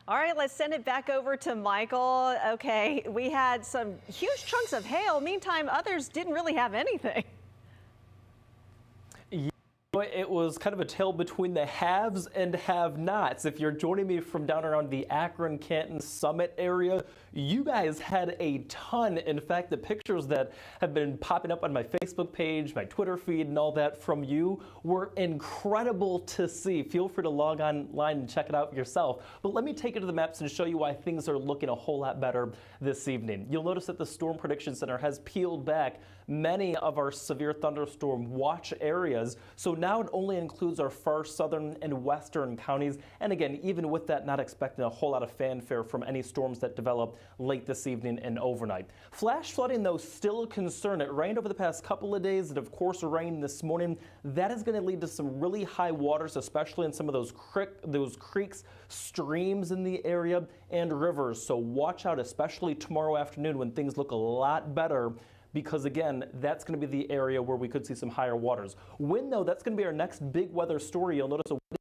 All right, let's send it back over to Michael. Okay, we had some huge chunks of hail. Meantime, others didn't really have anything. It was kind of a tale between the haves and have-nots. If you're joining me from down around the Akron, Canton, Summit area, you guys had a ton. In fact, the pictures that have been popping up on my Facebook page, my Twitter feed, and all that from you were incredible to see. Feel free to log online and check it out yourself. But let me take you to the maps and show you why things are looking a whole lot better this evening. You'll notice that the Storm Prediction Center has peeled back many of our severe thunderstorm watch areas. So now it only includes our far southern and western counties. And again, even with that, not expecting a whole lot of fanfare from any storms that develop late this evening and overnight. Flash flooding, though, still a concern. It rained over the past couple of days and, of course, rained this morning. That is going to lead to some really high waters, especially in some of those creeks, streams in the area, and rivers. So watch out, especially tomorrow afternoon when things look a lot better, because again, that's going to be the area where we could see some higher waters. Wind, though, that's going to be our next big weather story. You'll notice a wind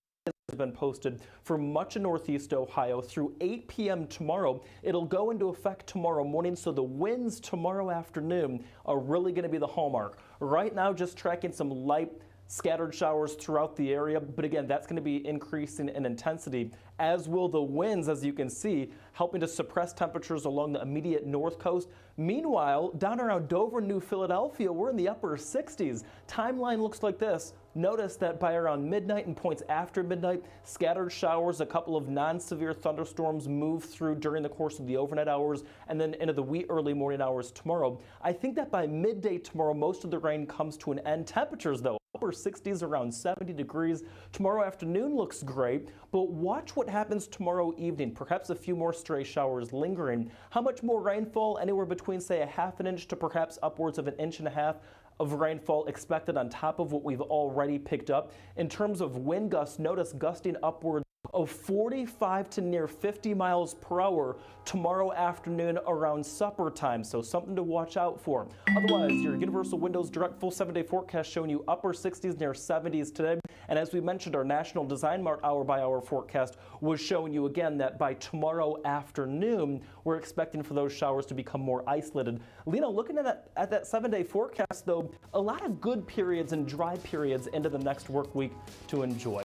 has been posted for much of northeast Ohio through 8 p.m. tomorrow. It'll go into effect tomorrow morning, so the winds tomorrow afternoon are really going to be the hallmark. Right now, just tracking some light scattered showers throughout the area, but again, that's going to be increasing in intensity, as will the winds, as you can see, helping to suppress temperatures along the immediate north coast. Meanwhile, down around Dover, New Philadelphia, we're in the upper 60s. Timeline looks like this. Notice that by around midnight and points after midnight, scattered showers, a couple of non-severe thunderstorms move through during the course of the overnight hours and then into the wee early morning hours tomorrow. I think that by midday tomorrow, most of the rain comes to an end. Temperatures, though, upper 60s, around 70 degrees. Tomorrow afternoon looks great, but watch what happens tomorrow evening. Perhaps a few more stray showers lingering. How much more rainfall? Anywhere between, say, a half an inch to perhaps upwards of an inch and a half of rainfall expected on top of what we've already picked up. In terms of wind gusts, notice gusting upwards of 45 to near 50 miles per hour tomorrow afternoon around supper time, so something to watch out for. Otherwise, your Universal Windows Direct full 7-day forecast showing you upper 60s, near 70s today. And as we mentioned, our National Design Mart hour-by-hour forecast was showing you again that by tomorrow afternoon, we're expecting for those showers to become more isolated. Lena, looking at that 7-day forecast, though, a lot of good periods and dry periods into the next work week to enjoy.